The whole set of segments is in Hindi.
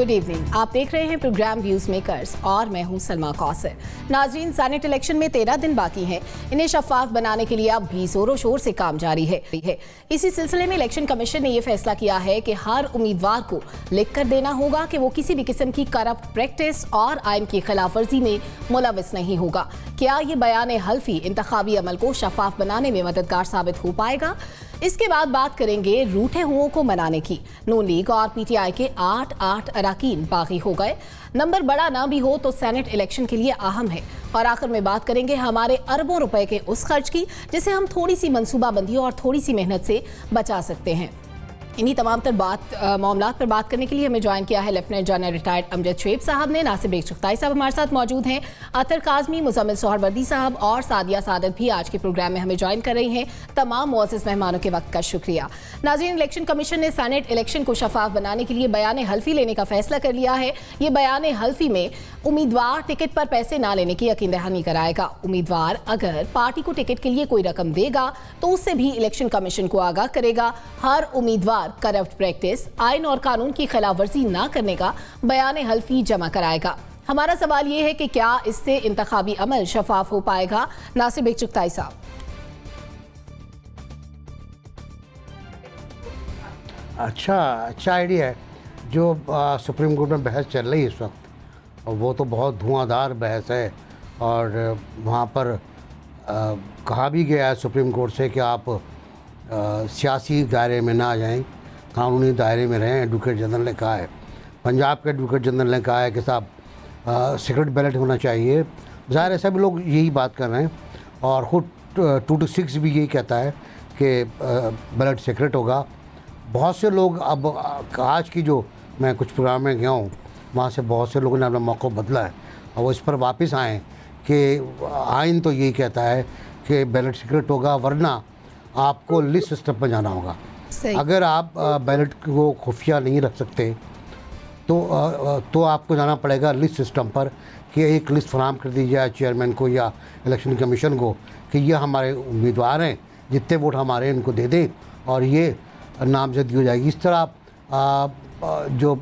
Good evening. आप देख रहे हैं प्रोग्राम व्यूज मेकर्स और मैं हूं सलमा कौसर। नाजरीन, सेनेट इलेक्शन में 13 दिन बाकी हैं। इन्हें शफाफ बनाने के लिए अब भी जोरों शोर से काम जारी है। इसी सिलसिले में इलेक्शन कमीशन ने यह फैसला किया है कि हर उम्मीदवार को लिख कर देना होगा कि वो किसी भी किस्म की करप्ट प्रैक्टिस और आइन की खिलाफवर्जी में मुलविस नहीं होगा। क्या ये बयान हल्फी इंतखाबी अमल को शफाफ बनाने में मददगार साबित हो पाएगा? इसके बाद बात करेंगे रूठे हुओं को मनाने की। नून लीग और पीटीआई के 8 अरकान बागी हो गए। नंबर बड़ा ना भी हो तो सेनेट इलेक्शन के लिए अहम है। और आखिर में बात करेंगे हमारे अरबों रुपए के उस खर्च की जिसे हम थोड़ी सी मंसूबाबंदी और थोड़ी सी मेहनत से बचा सकते हैं। इन्हीं तमाम मामलात पर बात करने के लिए हमें ज्वाइन किया है lieutenant general retired Amjad Shoaib साहब ने। नासिर बेग चुगताई साहब हमारे साथ मौजूद हैं। अतर काजमी, मुजम्मिल सोहरवर्दी साहब और सादिया सादत भी आज के प्रोग्राम में हमें ज्वाइन कर रही हैं। तमाम मुअज़्ज़िज़ मेहमानों के वक्त का शुक्रिया। नाज़रीन, इलेक्शन कमीशन ने सेनेट इलेक्शन को शफाफ बनाने के लिए बयान हल्फी लेने का फैसला कर लिया है। ये बयान हल्फी में उम्मीदवार टिकट पर पैसे ना लेने की यकीन दहानी कराएगा। उम्मीदवार अगर पार्टी को टिकट के लिए कोई रकम देगा तो उससे भी इलेक्शन कमीशन को आगाह करेगा। हर उम्मीदवार करप्ट प्रैक्टिस, आइन और कानून की खिलाफवर्जी ना करने का बयान हल्फी जमा कराएगा। हमारा सवाल ये है कि क्या इससे इंतखाबी अमल शफाफ हो पाएगा? नासिर बेग चुगताई साहब। अच्छा आइडिया है जो सुप्रीम कोर्ट में बहस चल रही है इस वक्त, और वो तो बहुत धुआंधार बहस है। और वहाँ पर कहा भी गया है सुप्रीम कोर्ट से कि आप सियासी दायरे में ना जाएं, कानूनी दायरे में रहें। एडवोकेट जनरल ने कहा है, पंजाब के एडवोकेट जनरल ने कहा है कि साहब सीक्रेट बैलेट होना चाहिए। ज़ाहिर है सभी लोग यही बात कर रहे हैं और ख़ुद 226 भी यही कहता है कि बैलेट सीक्रेट होगा। बहुत से लोग अब आज की जो मैं कुछ प्रोग्राम में गया हूँ वहाँ से बहुत से लोगों ने अपना मौक़ा बदला है और वो इस पर वापस आए कि आइन तो यही कहता है कि बैलेट सीक्रेट होगा, वरना आपको लिस्ट सिस्टम पर जाना होगा। अगर आप बैलेट को खुफिया नहीं रख सकते तो आपको जाना पड़ेगा लिस्ट सिस्टम पर कि एक लिस्ट फराहम कर दी जाए चेयरमैन को या इलेक्शन कमीशन को कि ये हमारे उम्मीदवार हैं, जितने वोट हमारे इनको दे दें और ये नामजदगी हो जाएगी। इस तरह जो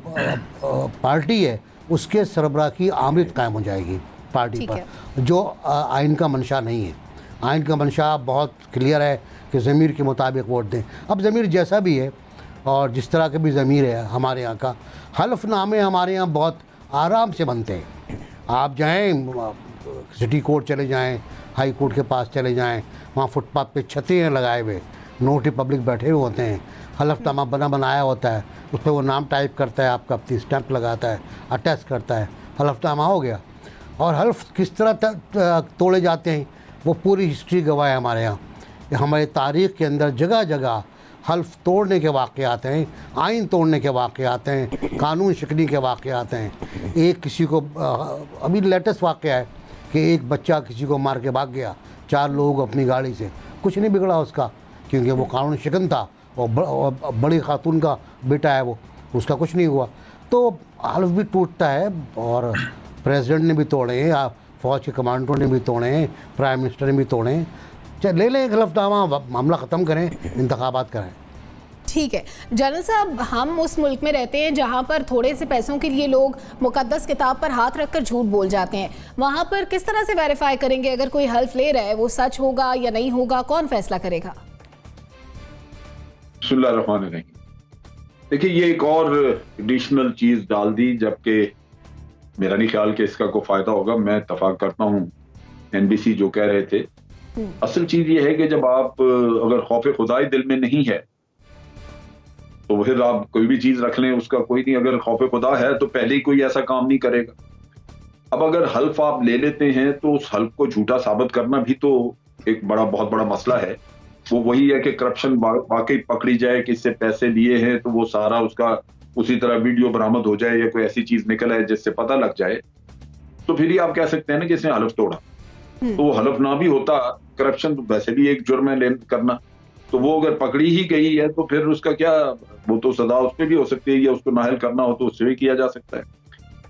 पार्टी है उसके सरबराह की आमद कायम हो जाएगी पार्टी पर, जो आइन का मंशा नहीं है। आइन का मंशा बहुत क्लियर है कि ज़मीर के मुताबिक वोट दें। अब ज़मीर जैसा भी है और जिस तरह का भी ज़मीर है हमारे यहाँ का, हल्फनामे हमारे यहाँ बहुत आराम से बनते हैं। आप जाएं सिटी कोर्ट चले जाएं, हाई कोर्ट के पास चले जाएं, वहाँ फुटपाथ पे छतें लगाए हुए नोटरी पब्लिक बैठे हुए होते हैं, हल्फनामा बनाया होता है, उस पर वो नाम टाइप करता है, आपका अपनी स्टैंप लगाता है, अटैच करता है, हल्फनामा हो गया। और हल्फ किस तरह तोड़े जाते हैं वो पूरी हिस्ट्री गवाह है हमारे यहाँ। हमारे तारीख़ के अंदर जगह जगह हल्फ तोड़ने के वाक़यात हैं, आइन तोड़ने के वाक़यात हैं, कानून शिकनी के वाक़यात हैं। एक किसी को अभी लेटेस्ट वाक़या है कि एक बच्चा किसी को मार के भाग गया, 4 लोग अपनी गाड़ी से, कुछ नहीं बिगड़ा उसका क्योंकि वो कानून शिकन था और बड़ी खातून का बेटा है वो, उसका कुछ नहीं हुआ। तो हल्फ भी टूटता है और प्रेसिडेंट ने भी तोड़े हैं, फ़ौज के कमांडरों ने भी तोड़े हैं, प्राइम मिनिस्टर ने भी तोड़े हैं। ले लें हल्फनामा, मामला ख़त्म करें, इंतखाबात करें। ठीक है जनरल साहब, हम उस मुल्क में रहते हैं जहां पर थोड़े से पैसों के लिए लोग मुकद्दस किताब पर हाथ रखकर झूठ बोल जाते हैं। वहां पर किस तरह से वेरीफाई करेंगे अगर कोई हल्फ ले रहा है वो सच होगा या नहीं होगा? कौन फैसला करेगा? देखिए, ये एक और एडिशनल चीज डाल दी, जबकि मेरा नहीं ख्याल कि इसका कोई फायदा होगा। मैं इत्तफाक करता हूँ एनबीसी जो कह रहे थे। असल चीज ये है कि जब आप अगर खौफ खुदाई दिल में नहीं है तो फिर आप कोई भी चीज रख लें, उसका कोई नहीं। अगर खौफ खुदा है तो पहले ही कोई ऐसा काम नहीं करेगा। अब अगर हल्फ आप ले लेते हैं तो उस हल्फ को झूठा साबित करना भी तो एक बहुत बड़ा मसला है। वो वही है कि करप्शन वाकई पकड़ी जाए कि इससे पैसे लिए हैं तो वो सारा उसका उसी तरह वीडियो बरामद हो जाए या कोई ऐसी चीज निकल आए जिससे पता लग जाए, तो फिर ही आप कह सकते हैं ना कि इसने हल्फ तोड़ा। तो हल्फ ना भी होता, करप्शन तो वैसे भी एक जुर्म है करना, तो वो अगर पकड़ी ही गई है तो फिर उसका क्या, वो तो सजा उस पर भी हो सकती है, या उसको नाहल करना हो तो उससे भी किया जा सकता है।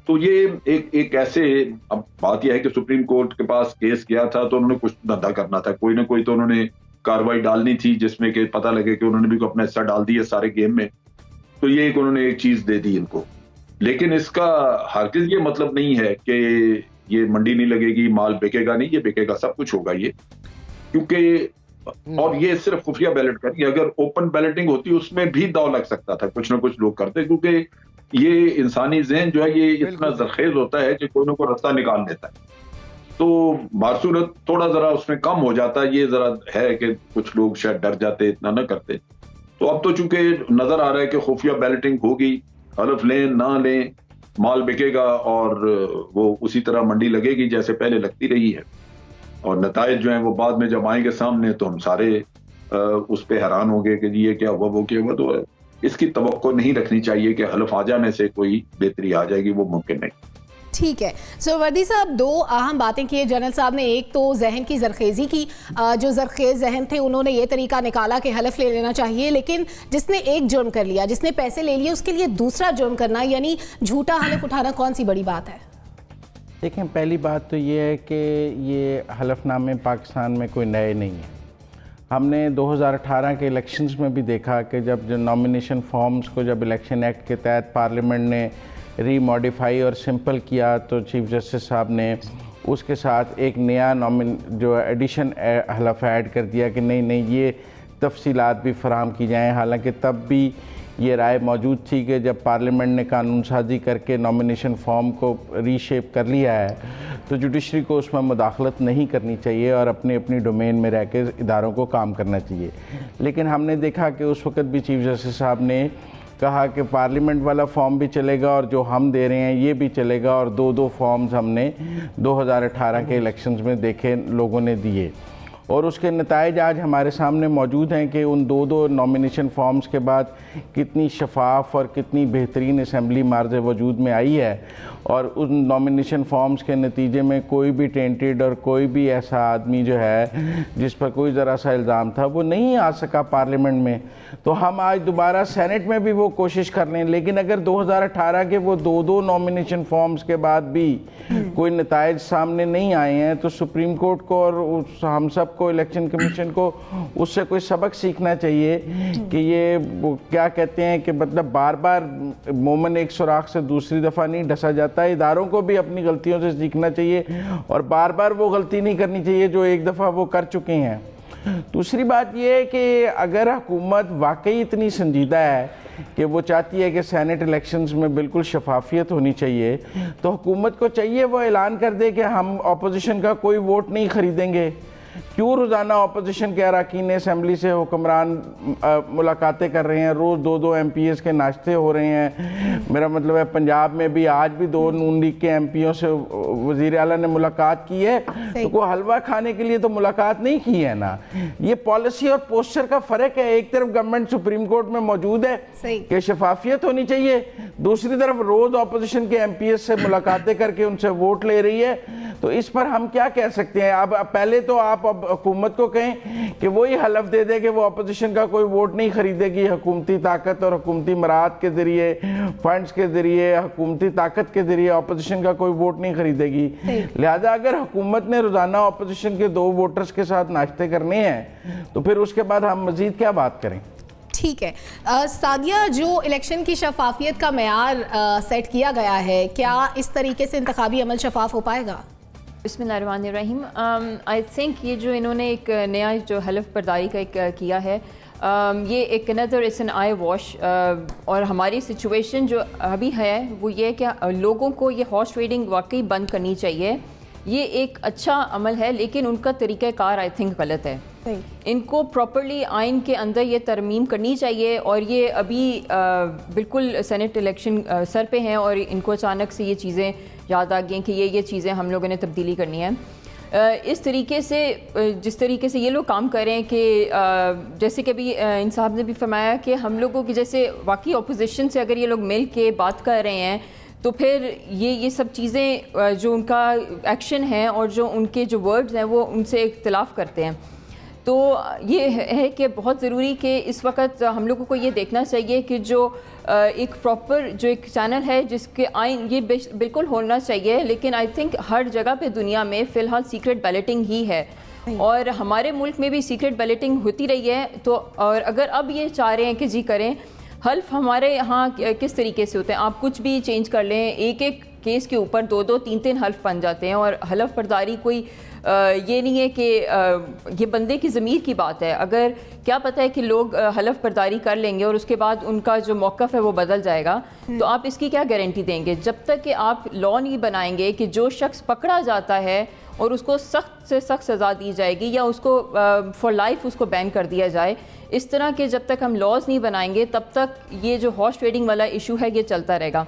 तो ये एक ऐसे, अब बात यह है कि सुप्रीम कोर्ट के पास केस गया था तो उन्होंने कुछ धंधा करना था, कोई ना कोई तो उन्होंने कार्रवाई डालनी थी जिसमें कि पता लगे कि उन्होंने भी अपना हिस्सा डाल दिया सारे गेम में। तो ये उन्होंने एक चीज दे दी इनको। लेकिन इसका हरगिज़ ये मतलब नहीं है कि ये मंडी नहीं लगेगी, माल बिकेगा नहीं, ये बिकेगा, सब कुछ होगा ये, क्योंकि और ये सिर्फ खुफिया बैलेट का नहीं, अगर ओपन बैलेटिंग होती उसमें भी दाव लग सकता था, कुछ ना कुछ लोग करते, क्योंकि ये इंसानी ज़हन जो है ये इतना जरखेज होता है कि कोई ना कोई रास्ता निकाल लेता है। तो बासूरत थोड़ा जरा उसमें कम हो जाता, ये जरा है कि कुछ लोग शायद डर जाते, इतना ना करते। तो अब तो चूंकि नजर आ रहा है कि खुफिया बैलेटिंग होगी, हलफ लें ना लें, माल बिकेगा और वो उसी तरह मंडी लगेगी जैसे पहले लगती रही है, और नताइज जो हैं वो बाद में जब आएंगे सामने तो हम सारे उस पर हैरान होंगे कि ये क्या हुआ, वो क्या हुआ। तो इसकी तवक्को नहीं रखनी चाहिए कि हलफ आ जाने से कोई बेहतरी आ जाएगी, वो मुमकिन नहीं। ठीक है। सो वर्दी साहब, दो अहम बातें की जनरल साहब ने। एक तो जहन की जरखेज़ी की, जो जरखेज जहन थे उन्होंने ये तरीका निकाला कि हलफ ले लेना चाहिए, लेकिन जिसने एक जुर्म कर लिया, जिसने पैसे ले लिए, उसके लिए दूसरा जुर्म करना यानी झूठा हलफ उठाना कौन सी बड़ी बात है? देखें, पहली बात तो ये है कि ये हलफनामे पाकिस्तान में कोई नए नहीं है। हमने 2018 के इलेक्शंस में भी देखा कि जब जो नॉमिनेशन फॉर्म्स को जब इलेक्शन एक्ट के तहत पार्लियामेंट ने रीमॉडिफाई और सिंपल किया तो चीफ जस्टिस साहब ने उसके साथ एक नया जो एडिशन हलफ ऐड कर दिया कि नहीं ये तफसीलात भी फराहम की जाएँ। हालांकि तब भी ये राय मौजूद थी कि जब पार्लियामेंट ने कानून साजी करके नॉमिनेशन फॉर्म को रीशेप कर लिया है तो जुडिशरी को उसमें मुदाखलत नहीं करनी चाहिए और अपनी अपनी डोमेन में रह के इदारों को काम करना चाहिए। लेकिन हमने देखा कि उस वक़्त भी चीफ जस्टिस साहब ने कहा कि पार्लियामेंट वाला फॉर्म भी चलेगा और जो हम दे रहे हैं ये भी चलेगा, और दो फॉर्म्स हमने 2018 के इलेक्शंस में देखे, लोगों ने दिए, और उसके नताइज आज हमारे सामने मौजूद हैं कि उन दो नॉमिनेशन फॉर्म्स के बाद कितनी शफाफ और कितनी बेहतरीन असम्बली मार्ज वजूद में आई है, और उन नॉमिनेशन फॉर्म्स के नतीजे में कोई भी टेंटेड और कोई भी ऐसा आदमी जो है जिस पर कोई ज़रा सा इल्ज़ाम था वो नहीं आ सका पार्लियामेंट में। तो हम आज दोबारा सेनेट में भी वो कोशिश कर लें, लेकिन अगर 2018 के वो दो नॉमिनेशन फॉर्म्स के बाद भी कोई नताइज सामने नहीं आए हैं तो सुप्रीम कोर्ट को और हम सब को, इलेक्शन कमीशन को उससे कोई सबक सीखना चाहिए कि ये वो क्या कहते हैं कि मतलब बार बार मोमन एक सुराख से दूसरी दफ़ा नहीं डसा जाता है। इदारों को भी अपनी गलतियों से सीखना चाहिए और बार बार वो गलती नहीं करनी चाहिए जो एक दफ़ा वो कर चुके हैं। दूसरी बात यह है कि अगर हुकूमत वाकई इतनी संजीदा है कि वो चाहती है कि सेनेट इलेक्शंस में बिल्कुल शफाफियत होनी चाहिए, तो हुकूमत को चाहिए वो ऐलान कर दे कि हम अपोजिशन का कोई वोट नहीं ख़रीदेंगे। क्यों रोज़ाना अपोजिशन के अरकान असम्बली से हुक्मरान मुलाकातें कर रहे हैं, रोज़ दो MPs के नाश्ते हो रहे हैं। मेरा मतलब है पंजाब में भी आज भी 2 नून लीग के MPों से वज़ीर आला ने मुलाकात की है, तो कोई हलवा खाने के लिए तो मुलाकात नहीं की है ना। ये पॉलिसी और पोस्चर का फ़र्क है। एक तरफ गवर्नमेंट सुप्रीम कोर्ट में मौजूद है कि शफाफियत होनी चाहिए, दूसरी तरफ रोज़ अपोजिशन के MPs से मुलाकातें करके उनसे वोट ले रही है। तो इस पर हम क्या कह सकते हैं? अब पहले तो आप अब हुकूमत को कहें कि वो ही हलफ दे दे कि वो अपोजिशन का कोई वोट नहीं खरीदेगी। हुकूमती ताकत और हुकूमती मराहत के ज़रिए, फंड्स के ज़रिए, हुकूमती ताकत के ज़रिए अपोजिशन का कोई वोट नहीं खरीदेगी। लिहाजा अगर हुकूमत ने रोज़ाना अपोजिशन के 2 वोटर्स के साथ नाश्ते करने हैं तो फिर उसके बाद हम मज़ीद क्या बात करें? ठीक है। सादिया, जो इलेक्शन की शफाफियत का मेयार सेट किया गया है, क्या इस तरीके से इंतखाबी अमल शफाफ हो पाएगा? बिस्मिल्लाहिर्रहमानिर्रहीम। आई थिंक ये जो इन्होंने एक नया जो हलफ बर्दारी का एक किया है, ये एक another it's an I wash. और हमारी सिचुएशन जो अभी है वो ये है कि लोगों को ये हॉर्स ट्रेडिंग वाकई बंद करनी चाहिए। ये एक अच्छा अमल है लेकिन उनका तरीक़ाकार आई थिंक गलत है। इनको प्रॉपर्ली आइन के अंदर ये तरमीम करनी चाहिए, और ये अभी बिल्कुल सेनेट इलेक्शन सर पे हैं और इनको अचानक से ये चीज़ें याद आ गई कि ये चीज़ें हम लोगों ने तब्दीली करनी है। इस तरीके से जिस तरीके से ये लोग काम कर रहे हैं कि जैसे कि अभी इन साहब ने भी फरमाया कि हम लोगों की जैसे वाकई अपोजिशन से अगर ये लोग मिल के बात कर रहे हैं तो फिर ये सब चीज़ें जो उनका एक्शन है और जो उनके जो वर्ड्स हैं वो उनसे इख्तिलाफ़ करते हैं। तो ये है कि बहुत ज़रूरी कि इस वक्त हम लोगों को ये देखना चाहिए कि जो एक प्रॉपर जो एक चैनल है जिसके आइन ये बिल्कुल होना चाहिए, लेकिन आई थिंक हर जगह पे दुनिया में फ़िलहाल सीक्रेट बैलेटिंग ही है और हमारे मुल्क में भी सीक्रेट बैलेटिंग होती रही है। तो और अगर अब ये चाह रहे हैं कि जी करें, हल्फ हमारे यहाँ किस तरीके से होते हैं, आप कुछ भी चेंज कर लें, एक एक केस के ऊपर 2-2, 3-3 हल्फ बन जाते हैं। और हलफ बर्दारी कोई ये नहीं है कि ये बंदे की ज़मीर की बात है। अगर क्या पता है कि लोग हलफ बर्दारी कर लेंगे और उसके बाद उनका जो मौक़िफ़ है वो बदल जाएगा, तो आप इसकी क्या गारंटी देंगे? जब तक कि आप लॉ नहीं बनाएंगे कि जो शख्स पकड़ा जाता है और उसको सख्त से सख्त सज़ा दी जाएगी या उसको फॉर लाइफ उसको बैन कर दिया जाए, इस तरह के जब तक हम लॉज नहीं बनाएंगे तब तक ये जो हॉर्स ट्रेडिंग वाला इशू है ये चलता रहेगा।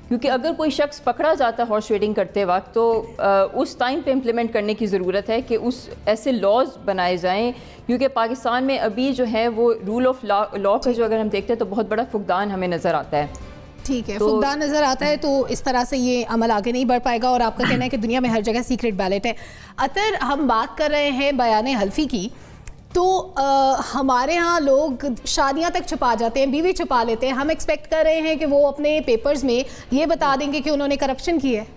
क्योंकि अगर कोई शख्स पकड़ा जाता है हॉर्स ट्रेडिंग करते वक्त, तो उस टाइम पे इम्प्लीमेंट करने की ज़रूरत है कि उस ऐसे लॉज बनाए जाएं। क्योंकि पाकिस्तान में अभी जो है वो रूल ऑफ लॉ का जो अगर हम देखते हैं तो बहुत बड़ा फुकदान हमें नज़र आता है। ठीक है, फुकदान नज़र आता है, तो इस तरह से ये अमल आगे नहीं बढ़ पाएगा। और आपका कहना है कि दुनिया में हर जगह सीक्रेट बैलेट है। अतर हम बात कर रहे हैं बयान हल्फी की, तो हमारे यहाँ लोग शादियाँ तक छुपा जाते हैं, बीवी छुपा लेते हैं। हम एक्सपेक्ट कर रहे हैं कि वो अपने पेपर्स में ये बता देंगे कि उन्होंने करप्शन की है।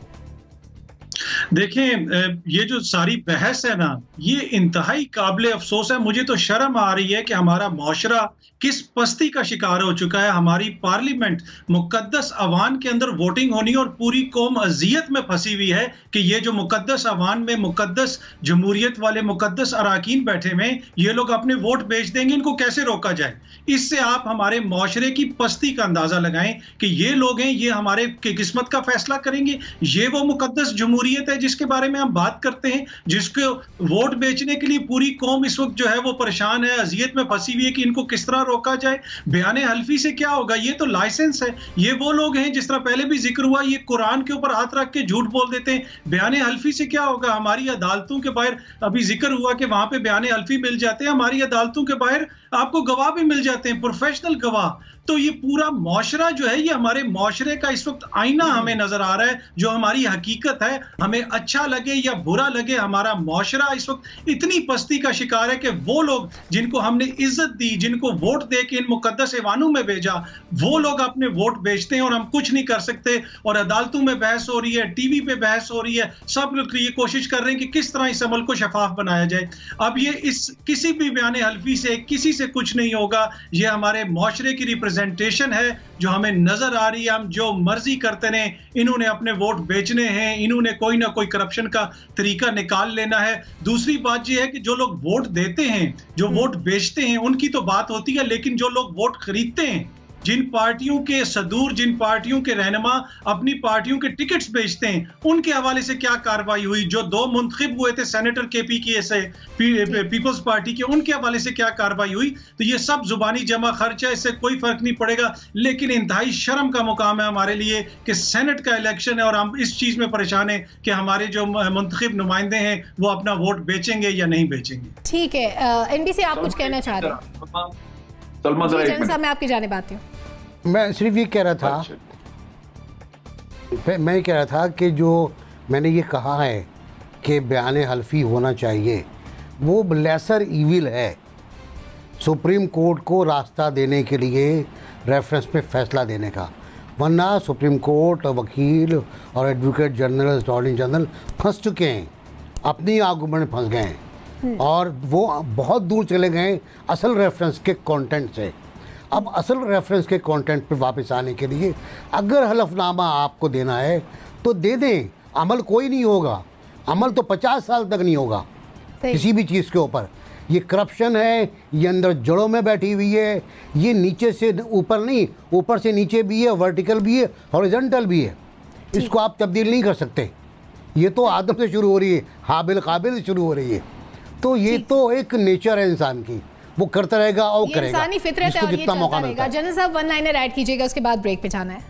देखें, ये जो सारी बहस है ना, ये इंतहाई काबिल अफसोस है। मुझे तो शर्म आ रही है कि हमारा मुआशरा किस पस्ती का शिकार हो चुका है। हमारी पार्लियामेंट मुकद्दस अवान के अंदर वोटिंग होनी और पूरी कौम अजियत में फंसी हुई है कि ये जो मुकद्दस अवान में मुकद्दस जमहूरियत वाले मुकद्दस अराकीन बैठे हुए, ये लोग अपने वोट बेच देंगे, इनको कैसे रोका जाए? इससे आप हमारे मुआशरे की पस्ती का अंदाजा लगाएं कि ये लोग हैं, ये हमारे किस्मत का फैसला करेंगे। ये वो मुकद्दस जमहूरियत है जिसके बारे में हम बात करते हैं, जिसको वोट बेचने के लिए पूरी कौम इस वक्त जो है वो परेशान है, अजियत में फंसी हुई है कि इनको किस तरह रोका जाए। बयान हल्फी से क्या होगा? ये तो लाइसेंस है। ये वो लोग हैं, जिस तरह पहले भी जिक्र हुआ, ये कुरान के ऊपर हाथ रख के झूठ बोल देते हैं। बयान हल्फी से क्या होगा? हमारी अदालतों के बाहर अभी जिक्र हुआ कि वहां पे बयान हल्फी मिल जाते हैं। हमारी अदालतों के बाहर आपको गवाह भी मिल जाते हैं, प्रोफेशनल गवाह। तो ये पूरा मुआशरा जो है, ये हमारे मुआशरे का इस वक्त आईना हमें नजर आ रहा है, जो हमारी हकीकत है। हमें अच्छा लगे या बुरा लगे, हमारा मुआशरा इस वक्त इतनी पस्ती का शिकार है कि वो लोग जिनको हमने इज्जत दी, जिनको वोट दे के इन मुकद्दस ऐवानों में भेजा, वो लोग अपने वोट बेचते हैं और हम कुछ नहीं कर सकते। और अदालतों में बहस हो रही है, टीवी पे बहस हो रही है, सब लोग ये कोशिश कर रहे हैं कि किस तरह इस अमल को शफाफ बनाया जाए। अब ये इस किसी भी बयान हल्फी से किसी से कुछ नहीं होगा। ये हमारे मुआशरे की रिप्रेजेंटेशन है जो हमें नजर आ रही है। हम जो मर्जी करते रहे, इन्होंने अपने वोट बेचने हैं, इन्होंने कोई ना कोई करप्शन का तरीका निकाल लेना है। दूसरी बात यह है कि जो लोग वोट देते हैं, जो वोट बेचते हैं, उनकी तो बात होती है, लेकिन जो लोग वोट खरीदते हैं, जिन पार्टियों के सदूर, जिन पार्टियों के रहनुमा अपनी पार्टियों के टिकट्स बेचते हैं, उनके हवाले से क्या कार्रवाई हुई? जो 2 मुंतखब हुए थे सेनेटर केपी के से पीपल्स पार्टी के, उनके हवाले से क्या कार्रवाई हुई? तो ये सब जुबानी जमा खर्च है, इससे कोई फर्क नहीं पड़ेगा। लेकिन इंतहाई शर्म का मुकाम है हमारे लिए कि सेनेट का इलेक्शन है और हम इस चीज में परेशान है कि हमारे जो मुंतखब नुमाइंदे हैं वो अपना वोट बेचेंगे या नहीं बेचेंगे। ठीक है, एनबीसी आप कुछ कहना चाह रहे हैं? साहब, मैं आपकी जानिब आती हूँ। मैं सिर्फ ये कह रहा था, मैं कह रहा था कि जो मैंने ये कहा है कि बयान हल्फी होना चाहिए, वो लेसर ईविल है। सुप्रीम कोर्ट को रास्ता देने के लिए रेफरेंस पे फैसला देने का, वरना सुप्रीम कोर्ट, वकील और एडवोकेट जनरल, अटॉर्नी जनरल फंस चुके हैं, अपनी आर्गूमेंट में फंस गए हैं और वो बहुत दूर चले गए असल रेफरेंस के कंटेंट से। अब असल रेफरेंस के कंटेंट पे वापस आने के लिए अगर हलफनामा आपको देना है तो दे दें, अमल कोई नहीं होगा। अमल तो 50 साल तक नहीं होगा किसी भी चीज़ के ऊपर। ये करप्शन है, ये अंदर जड़ों में बैठी हुई है, ये नीचे से ऊपर नहीं, ऊपर से नीचे भी है, वर्टिकल भी है, हॉरिजॉन्टल भी है। इसको आप तब्दील नहीं कर सकते। ये तो आदम से शुरू हो रही है, हाबिल काबिल से शुरू हो रही है। तो ये तो एक नेचर है इंसान की, वो करता रहेगा और करेगा, इंसानी फितरत है और ये चलता रहेगा। जनरल साहब, 1 लाइनर ऐड कीजिएगा, उसके बाद ब्रेक पे जाना है।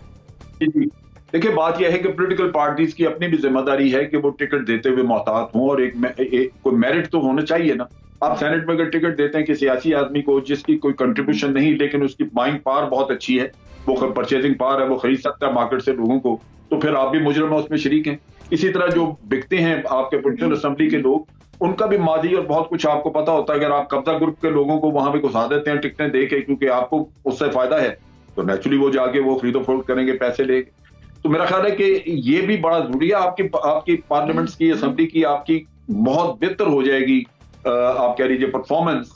देखिए, बात यह है कि पॉलिटिकल पार्टीज की अपनी भी जिम्मेदारी है कि वो टिकट देते हुए मोहतात हों और कोई मेरिट तो होना चाहिए ना। आप सेनेट में अगर टिकट देते हैं कि सियासी आदमी को जिसकी कोई कंट्रीब्यूशन नहीं, लेकिन उसकी बाइंग पावर बहुत अच्छी है, वो परचेजिंग पावर है, वो खरीद सकता है मार्केट से लोगों को, तो फिर आप भी मुजरिम में उसमें शरीक हैं। इसी तरह जो बिकते हैं आपके पोलिटिकल असेंबली के लोग, उनका भी मादी और बहुत कुछ आपको पता होता है। अगर आप कब्जा ग्रुप के लोगों को वहां पे घुसा देते हैं टिकटें दे के, क्योंकि आपको उससे फायदा है, तो नेचुरली वो जाके वो खरीदो फरोख्त करेंगे, पैसे लेके। तो मेरा ख्याल है कि ये भी बड़ा जरूरी है। आपकी पार्लियामेंट्स की, असेंबली की आपकी बहुत बेहतर हो जाएगी, आप कह लीजिए परफॉर्मेंस,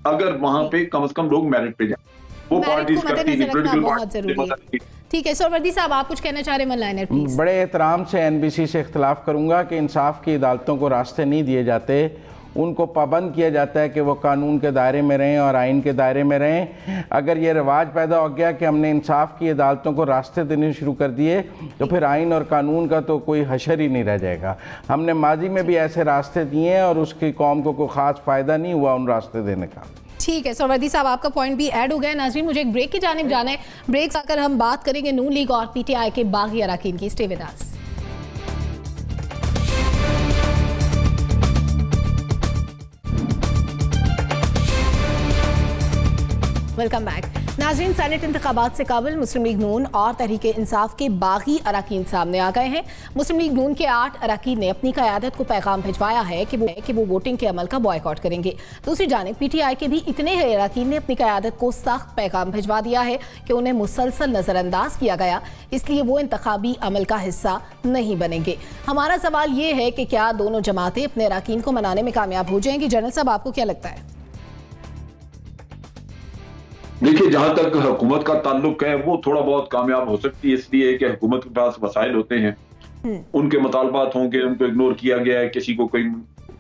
अगर वहां पे कम से कम लोग मेरिट पे जाए। वो मेरिट पार्टीज को करती मद्देनजर रखना नहीं, बहुत जरूरी है। ठीक है सोहरावर्दी साहब, आप कुछ कहना चाह रहे हैं, वन लाइनर प्लीज। बड़े एहतराम से एनबीसी से इख्तलाफ करूंगा कि इंसाफ की अदालतों को रास्ते नहीं दिए जाते, उनको पाबंद किया जाता है कि वो कानून के दायरे में रहें और आइन के दायरे में रहें। अगर ये रिवाज पैदा हो गया कि हमने इंसाफ की अदालतों को रास्ते देने शुरू कर दिए तो फिर आइन और कानून का तो कोई हशर ही नहीं रह जाएगा। हमने माजी में भी ऐसे रास्ते दिए हैं और उसकी कौम को कोई ख़ास फ़ायदा नहीं हुआ उन रास्ते देने का। ठीक है सोहरावर्दी साहब, आपका पॉइंट भी ऐड हो गया। नाज़रीन, मुझे एक ब्रेक की जानिब जाना है। ब्रेक आकर हम बात करेंगे नून लीग और पीटीआई के बागी अरकान की। Stay with us. Welcome back. नाज़रीन, सेनेट इंतखाबात से काबिल मुस्लिम लीग नून और तहरीक इंसाफ के बागी अरकान सामने आ गए हैं। मुस्लिम लीग नून के 8 अरकान ने अपनी क़यादत को पैगाम भिजवाया है कि वो वोटिंग के अमल का बॉयकॉट करेंगे। दूसरी जानिब पीटीआई के भी इतने ही अरकान ने अपनी क़यादत को सख्त पैगाम भिजवा दिया है कि उन्हें मुसलसल नज़रअंदाज किया गया, इसलिए वो इंतखाबी अमल का हिस्सा नहीं बनेंगे। हमारा सवाल ये है कि क्या दोनों जमातें अपने अरकान को मनाने में कामयाब हो जाएंगी? जनरल साहब, आपको क्या लगता है? देखिए, जहां तक हुकूमत का ताल्लुक है वो थोड़ा बहुत कामयाब हो सकती है, इसलिए कि हुकूमत के पास वसाइल होते हैं, उनके मुतालबात होंगे, उनको इग्नोर किया गया है, किसी को कोई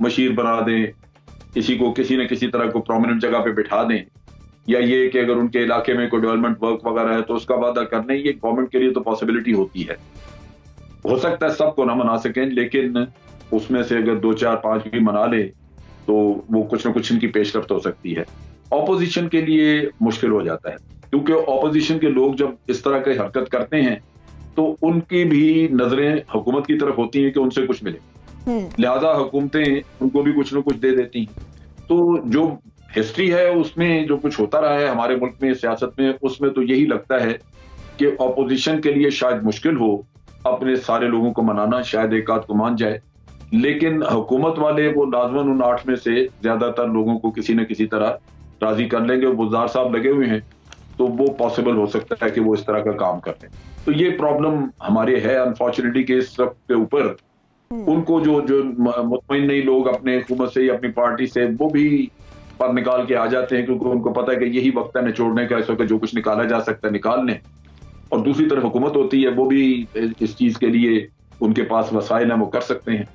मशीर बना दें, किसी को किसी न किसी तरह को प्रोमिनेंट जगह पे बिठा दें, या ये कि अगर उनके इलाके में कोई डेवलपमेंट वर्क वगैरह है तो उसका वादा करने, ये गवर्नमेंट के लिए तो पॉसिबिलिटी होती है। हो सकता है सबको ना मना सकें, लेकिन उसमें से अगर 2, 4, 5 भी मना ले तो वो कुछ न कुछ इनकी पेशरफ्त हो सकती है। ऑपोजिशन के लिए मुश्किल हो जाता है, क्योंकि ऑपोजिशन के लोग जब इस तरह की हरकत करते हैं तो उनकी भी नजरें हुकूमत की तरफ होती हैं कि उनसे कुछ मिले, लिहाजा हुकूमतें उनको भी कुछ न कुछ दे देती हैं। तो जो हिस्ट्री है उसमें जो कुछ होता रहा है हमारे मुल्क में सियासत में, उसमें तो यही लगता है कि ऑपोजिशन के लिए शायद मुश्किल हो अपने सारे लोगों को मनाना, शायद एक आध को मान जाए, लेकिन हुकूमत वाले वो लाजमन उन 8 में से ज्यादातर लोगों को किसी न किसी तरह राजी कर लेंगे। बुज़दार साहब लगे हुए हैं तो वो पॉसिबल हो सकता है कि वो इस तरह का काम कर लें। तो ये प्रॉब्लम हमारे है अनफॉर्चुनेटली के इस वक्त के ऊपर उनको जो मुतमईन नहीं लोग अपने हुकूमत से या अपनी पार्टी से वो भी पर निकाल के आ जाते हैं, क्योंकि उनको पता है कि यही वक्त है निचोड़ने का, इस वक्त जो कुछ निकाला जा सकता है निकाल लें। और दूसरी तरफ हुकूमत होती है, वो भी इस चीज के लिए उनके पास वसाइल हैं, वो कर सकते हैं।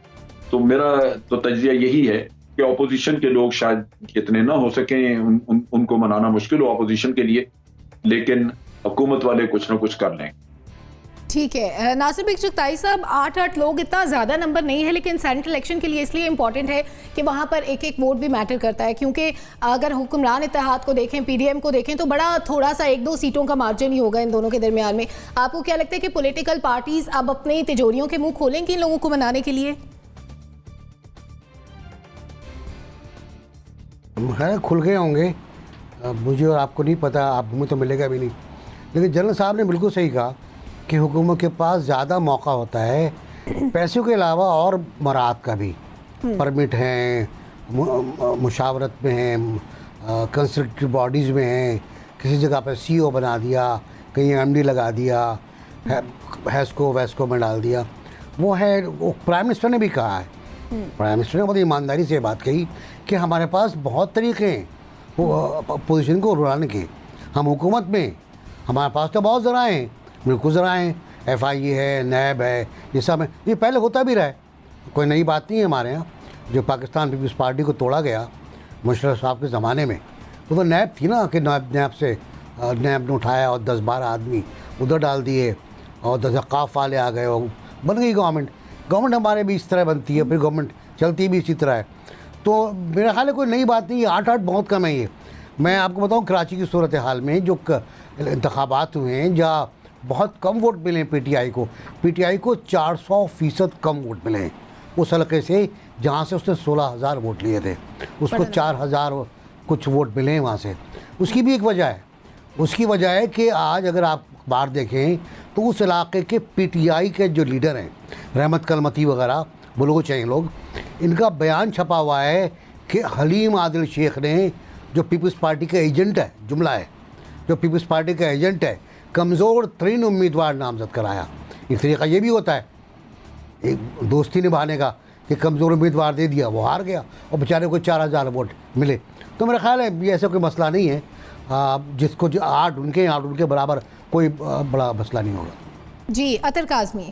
तो मेरा तो तज्जिया यही है कि ऑपोजिशन के लोग शायद इतने ना हो सकें, उनको मनाना मुश्किल हो ऑपोजिशन के लिए, लेकिन हुकूमत वाले कुछ ना कुछ कर लें। ठीक है नासिर बिग चगताई साहब, 8 लोग इतना ज़्यादा नंबर नहीं है, लेकिन सेनेट इलेक्शन के लिए इसलिए इंपॉर्टेंट है कि वहाँ पर एक एक वोट भी मैटर करता है, क्योंकि अगर हुक्मरान इत्तेहाद को देखें, पीडीएम को देखें, तो बड़ा थोड़ा सा 1-2 सीटों का मार्जिन ही होगा इन दोनों के दरमियान में। आपको क्या लगता है कि पॉलिटिकल पार्टीज अब अपनी तिजोरियों के मुंह खोलेंगी इन लोगों को मनाने के लिए? है खुल गए होंगे, मुझे और आपको नहीं पता, आप मुझे तो मिलेगा भी नहीं। लेकिन जनरल साहब ने बिल्कुल सही कहा कि हुकूमत के पास ज़्यादा मौका होता है पैसों के अलावा और मराहत का भी, परमिट हैं, मुशावरत में हैं, कंस्ट्रक्टिव बॉडीज़ में हैं, किसी जगह पर सीईओ बना दिया, कहीं एमडी लगा दिया, हैस्को वैस्को में डाल दिया। वो है, वो प्राइम मिनिस्टर ने भी कहा है, प्राइम मिनिस्टर ने बहुत ईमानदारी से बात कही कि हमारे पास बहुत तरीके हैं पोजीशन को रुलाने के। हम हुकूमत में, हमारे पास तो बहुत ज़राए हैं, बिल्कुल ज़राए हैं, FIA है, नैब है, ये सब है, ये पहले होता भी रहा है, कोई नई बात नहीं है हमारे यहाँ। जो पाकिस्तान पीपल्स पार्टी को तोड़ा गया मुशर्रफ साहब के ज़माने में, वो तो नैब थी ना, कि नैब ने उठाया और 10-12 आदमी उधर डाल दिए और 10 औक़ाफ़ वाले आ गए और बन गई गवर्नमेंट हमारे भी इस तरह बनती है, फिर गवर्नमेंट चलती भी इसी तरह है। तो मेरा ख्याल है कोई नई बात नहीं है, 8 बहुत कम है ये। मैं आपको बताऊं कराची की सूरत हाल में जो इंतखाबात हुए हैं, जहाँ बहुत कम वोट मिले पीटीआई को 400% कम वोट मिले हैं उस हल्के से जहाँ से उसने 16,000 वोट लिए थे, उसको 4,000 कुछ वोट मिले हैं वहाँ से। उसकी भी एक वजह है, उसकी वजह है कि आज अगर आप बाहर देखें तो उस इलाके के पीटीआई के जो लीडर हैं, रहमत कलमती वगैरह बोलो चाहिए लोग, इनका बयान छपा हुआ है कि हलीम आदिल शेख ने, जो पीपल्स पार्टी का एजेंट है, जुमला है, जो पीपल्स पार्टी का एजेंट है, कमज़ोर तरीन उम्मीदवार नामज़द कराया। एक तरीका ये भी होता है एक दोस्ती निभाने का कि कमज़ोर उम्मीदवार दे दिया, वो हार गया और बेचारे को 4,000 वोट मिले। तो मेरा ख्याल है ये ऐसा कोई मसला नहीं है। जिसको जो आठ उनके बराबर कोई बड़ा मसला नहीं होगा। जी अतर काज़मी।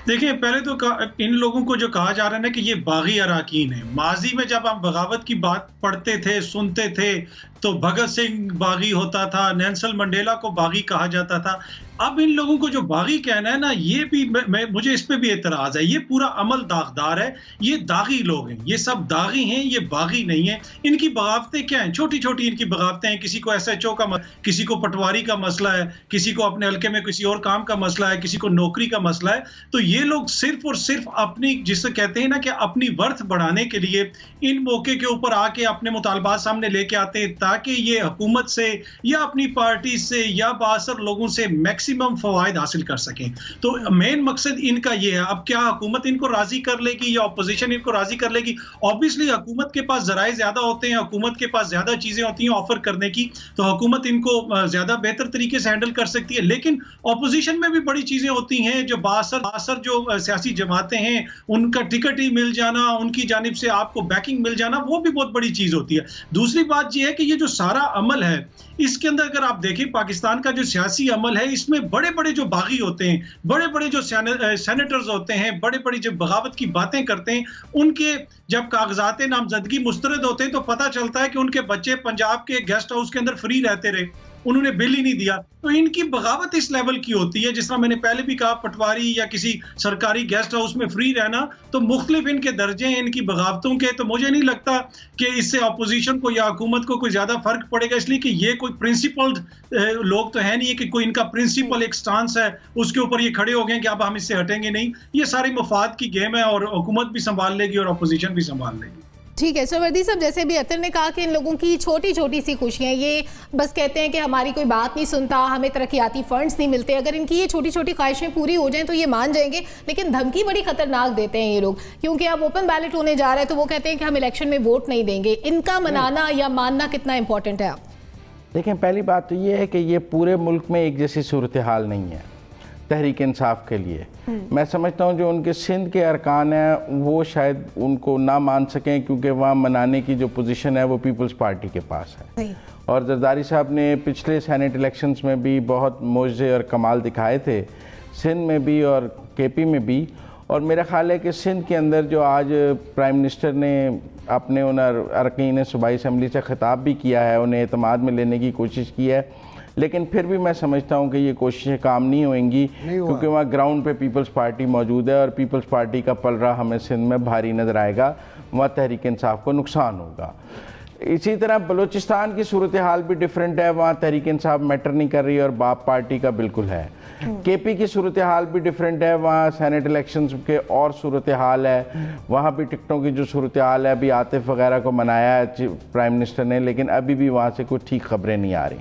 देखिए, पहले तो इन लोगों को जो कहा जा रहा है ना कि ये बागी अराकीन है, माजी में जब हम बगावत की बात पढ़ते थे, सुनते थे, तो भगत सिंह बागी होता था, नेल्सन मंडेला को बागी कहा जाता था। अब इन लोगों को जो बागी कहना है ना, ये भी मुझे इस पे भी एतराज है। ये पूरा अमल दागदार है, ये दागी लोग हैं, ये सब दागी हैं, ये बागी नहीं है। इनकी बगावतें क्या हैं? छोटी छोटी इनकी बगावतें हैं। किसी को SHO का, किसी को पटवारी का मसला है, किसी को अपने हल्के में किसी और काम का मसला है, किसी को नौकरी का मसला है। तो ये लोग सिर्फ और सिर्फ अपनी, जिसे कहते हैं ना कि अपनी वर्थ बढ़ाने के लिए इन मौके के ऊपर आके अपने मुतालबात सामने लेके आते हैं, ताकि ये हुकूमत से या अपनी पार्टी से या बासर लोगों से मैक्सिमम फवायद हासिल कर सकें। तो मेन मकसद इनका ये है। अब क्या हुकूमत इनको राजी कर लेगी या ऑपोजिशन इनको राजी कर लेगी? ऑब्वियसली हुकूमत के पास जराए ज्यादा होते हैं, हुकूमत के पास ज्यादा चीजें होती हैं ऑफर करने की, तो हुकूमत इनको ज्यादा बेहतर तरीके से हैंडल कर सकती है। लेकिन ऑपोजिशन में भी बड़ी चीजें होती हैं, जो बासर जो सियासी जमातें हैं, उनका टिकट ही मिल जाना, उनकी जानिब से आपको बैकिंग मिल जाना, वो भी बहुत बड़ी चीज होती है। दूसरी बात यह है कि ये जो सारा अमल है, इसके अंदर अगर आप देखें पाकिस्तान का जो सियासी अमल है, इसमें बड़े बड़े जो बागी होते हैं, बड़े बड़े जो सेनेटर्स होते हैं, बड़े बड़े जो बगावत की बातें करते हैं, उनके जब कागजात नामजदगी मुस्तरद होते हैं तो पता चलता है कि उनके बच्चे पंजाब के गेस्ट हाउस के अंदर फ्री रहते रहे, उन्होंने बिल ही नहीं दिया। तो इनकी बगावत इस लेवल की होती है, जिस तरह मैंने पहले भी कहा, पटवारी या किसी सरकारी गेस्ट हाउस में फ्री रहना, तो मुख्तलिफ इनके दर्जे हैं इनकी बगावतों के। तो मुझे नहीं लगता कि इससे अपोजिशन को या हुकूमत को कोई ज्यादा फर्क पड़ेगा, इसलिए कि ये कोई प्रिंसिपल्ड लोग तो है नहीं है कि कोई इनका प्रिंसिपल एक स्टांस है उसके ऊपर ये खड़े हो गए कि अब हम इससे हटेंगे नहीं। ये सारी मफाद की गेम है और हुकूमत भी संभाल लेगी और अपोजिशन भी संभाल लेगी। ठीक है सरवर्दी साहब, जैसे भी अतर ने कहा कि इन लोगों की छोटी छोटी सी खुशियां, ये बस कहते हैं कि हमारी कोई बात नहीं सुनता, हमें तरक्याती फंड्स नहीं मिलते। अगर इनकी ये छोटी छोटी ख्वाहिशें पूरी हो जाएं तो ये मान जाएंगे, लेकिन धमकी बड़ी खतरनाक देते हैं ये लोग, क्योंकि अब ओपन बैलेट होने जा रहा है तो वो कहते हैं कि हम इलेक्शन में वोट नहीं देंगे। इनका मनाना या मानना कितना इंपॉर्टेंट है? आप देखें, पहली बात तो ये है कि ये पूरे मुल्क में एक जैसी सूरत हाल नहीं है तहरीक इंसाफ के लिए। मैं समझता हूँ जो उनके सिंध के अरकान हैं वो शायद उनको ना मान सकें, क्योंकि वहाँ मनाने की जो पोजीशन है वो पीपल्स पार्टी के पास है। और जरदारी साहब ने पिछले सेनेट इलेक्शंस में भी बहुत मोजे और कमाल दिखाए थे, सिंध में भी और KP में भी। और मेरा ख्याल है कि सिंध के अंदर जो आज प्राइम मिनिस्टर ने अपने उन अरकान सूबाई असम्बली से खिताब भी किया है, उन्हें एतमाद में लेने की कोशिश की है, लेकिन फिर भी मैं समझता हूं कि ये कोशिशें काम नहीं होंगी, क्योंकि वहाँ ग्राउंड पे पीपल्स पार्टी मौजूद है और पीपल्स पार्टी का पलड़ा हमें सिंध में भारी नज़र आएगा, वहाँ तहरीक इंसाफ को नुकसान होगा। इसी तरह बलूचिस्तान की सूरत हाल भी डिफरेंट है, वहाँ तहरीक इंसाफ मैटर नहीं कर रही और बाप पार्टी का बिल्कुल है। KP की सूरत हाल भी डिफरेंट है, वहाँ सेनेट इलेक्शंस के और सूरत हाल है, वहाँ भी टिकटों की जो सूरत हाल है, अभी आतिफ वगैरह को मनाया है प्राइम मिनिस्टर ने, लेकिन अभी भी वहाँ से कोई ठीक खबरें नहीं आ रही।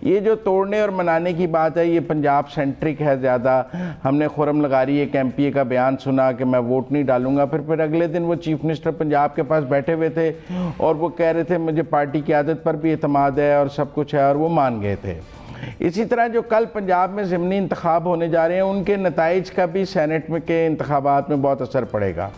ये जो तोड़ने और मनाने की बात है, ये पंजाब सेंट्रिक है ज़्यादा। हमने खुरम लगारी एक MPA का बयान सुना कि मैं वोट नहीं डालूंगा, फिर अगले दिन वो चीफ मिनिस्टर पंजाब के पास बैठे हुए थे और वो कह रहे थे मुझे पार्टी की आदत पर भी एतमाद है और सब कुछ है, और वो मान गए थे। इसी तरह जो कल पंजाब में ज़िमनी इंतखाब होने जा रहे हैं, उनके नताइज का भी सेनेट में के इंतखाबात में बहुत असर पड़ेगा।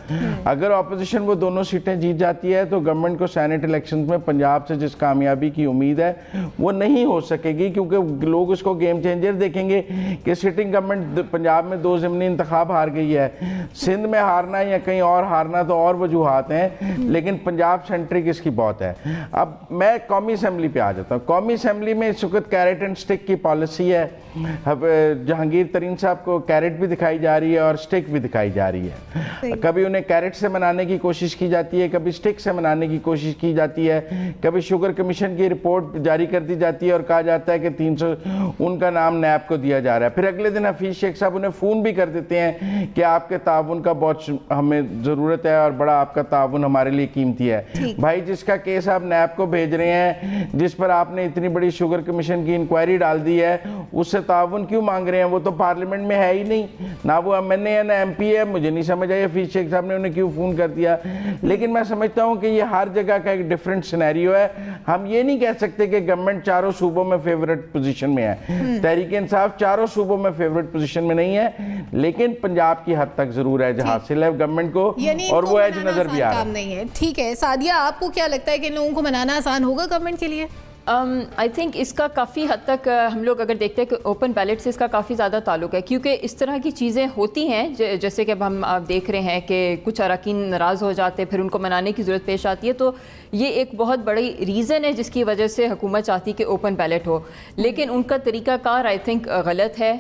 अगर अपोजिशन वो दोनों सीटें जीत जाती है तो गवर्नमेंट को सेनेट इलेक्शन में पंजाब से जिस कामयाबी की उम्मीद है वो नहीं हो सकेगी, क्योंकि लोग उसको गेम चेंजर देखेंगे कि सिटिंग गवर्नमेंट पंजाब में 2 ज़िमनी इंतखाब हार गई है, सिंध में हारना या कहीं और हारना तो और वजूहात हैं, लेकिन पंजाब सेंट्रिक इसकी बहुत है। अब मैं कौमी असम्बली पे आ जाता हूँ। कौमी असम्बली में इस वक्त कैरेट एंड स्टिक की पॉलिसी है। जहांगीर तरीन साहब को कैरेट भी दिखाई जा रही है और स्टिक भी दिखाई जा रही है। कभी उन्हें कैरेट से मनाने की कोशिश की जाती है, कभी स्टिक से मनाने की कोशिश की जाती है, कभी शुगर कमीशन की रिपोर्ट जारी कर दी जाती है और कहा जाता है कि 300 उनका नाम नैब को दिया जा रहा है। फिर अगले दिन हफीज शेख साहब उन्हें फ़ोन भी कर देते हैं कि आपके ताउन का बहुत हमें ज़रूरत है और बड़ा आपका ताउन हमारे लिए कीमती है। भाई, जिसका केस आप नैब को भेज रहे हैं, जिस पर आपने इतनी बड़ी शुगर कमीशन की इंक्वायरी डाल दी है, उससे ताउन क्यों मांग रहे हैं? वो तो पार्लियामेंट में है ही नहीं, ना वो MNA है ना MP है। मुझे नहीं समझ आई हफीज शेख साहब ने उन्हें क्यों फ़ोन कर दिया। लेकिन मैं समझता हूँ कि ये हर जगह का एक डिफरेंट सिनेरियो है। हम ये नहीं कह सकते कि गवर्नमेंट चारों सूबों में फेवरेट पोजीशन में है। तहरीक इंसाफ चारों सूबों में फेवरेट पोजीशन में नहीं है, लेकिन पंजाब की हद तक जरूर है जहाँ हासिल है गवर्नमेंट को, और वो एज नजर भी आ रहा है। ठीक है सादिया, आपको क्या लगता है कि इन लोगों को मनाना आसान होगा गवर्नमेंट के लिए? आई थिंक इसका काफ़ी हद तक हम लोग अगर देखते हैं कि ओपन बैलेट से इसका काफ़ी ज़्यादा ताल्लुक है, क्योंकि इस तरह की चीज़ें होती हैं जैसे कि अब हम आप देख रहे हैं कि कुछ अरकान नाराज़ हो जाते हैं, फिर उनको मनाने की ज़रूरत पेश आती है। तो ये एक बहुत बड़ी रीज़न है जिसकी वजह से हुकूमत चाहती है कि ओपन बैलेट हो, लेकिन उनका तरीक़ाकार आई थिंक गलत है।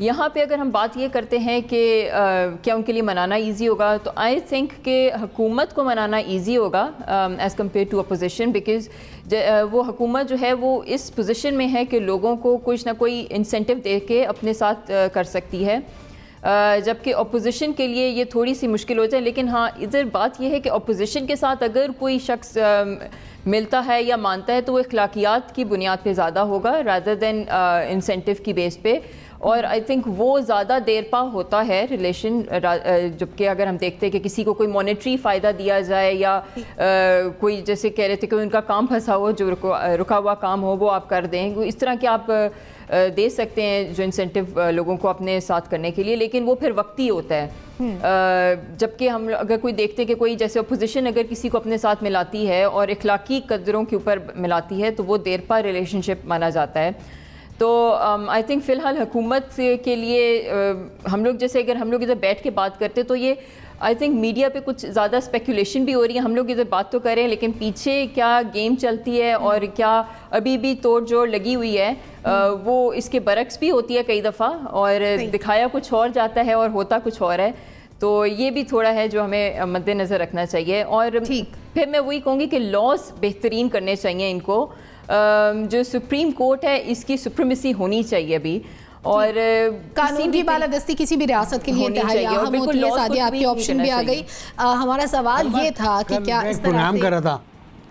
यहाँ पे अगर हम बात ये करते हैं कि क्या उनके लिए मनाना इजी होगा, तो आई थिंक कि हुकूमत को मनाना इजी होगा as compared to opposition, because वो हुकूमत जो है वो इस पोजीशन में है कि लोगों को कुछ ना कोई इंसेंटिव दे के अपने साथ कर सकती है, जबकि अपोजिशन के लिए ये थोड़ी सी मुश्किल हो जाए। लेकिन हाँ, इधर बात यह है कि अपोजिशन के साथ अगर कोई शख्स मिलता है या मानता है तो वो अखलाकियात की बुनियाद पे ज़्यादा होगा रादर दैन इंसेंटिव की बेस पे, और आई थिंक वो ज़्यादा देर पा होता है रिलेशन, जबकि अगर हम देखते हैं कि किसी को कोई मॉनेटरी फ़ायदा दिया जाए या कोई जैसे कह रहे थे कि उनका काम फंसा हो, जो रुका हुआ काम हो वो आप कर दें, इस तरह के आप दे सकते हैं जो इंसेंटिव लोगों को अपने साथ करने के लिए, लेकिन वो फिर वक्ती होता है। जबकि हम अगर कोई देखते हैं कि कोई जैसे अपोजिशन अगर किसी को अपने साथ मिलाती है और इखलाकी कदरों के ऊपर मिलाती है तो वो देर पा रिलेशनशिप माना जाता है। तो आई थिंक फ़िलहाल हुकूमत के लिए हम लोग जैसे अगर हम लोग इधर बैठ के बात करते तो ये आई थिंक मीडिया पे कुछ ज़्यादा स्पेकुलेशन भी हो रही है। हम लोग इधर बात तो कर रहे हैं लेकिन पीछे क्या गेम चलती है और क्या अभी भी तोड़ जोड़ लगी हुई है वो इसके बरक्स भी होती है कई दफ़ा, और दिखाया कुछ और जाता है और होता कुछ और है। तो ये भी थोड़ा है जो हमें मद्देनज़र रखना चाहिए। और फिर मैं वही कहूँगी कि लॉज बेहतरीन करने चाहिए इनको, जो सुप्रीम कोर्ट है इसकी सुप्रीमेसी होनी चाहिए अभी, और कानून की बालादस्ती किसी भी रियासत के लिए इंतहाई अहम होती है। सादिया, आपकी ऑप्शन भी आ गई। हमारा सवाल ये था कि क्या इस तरह से कर रहा था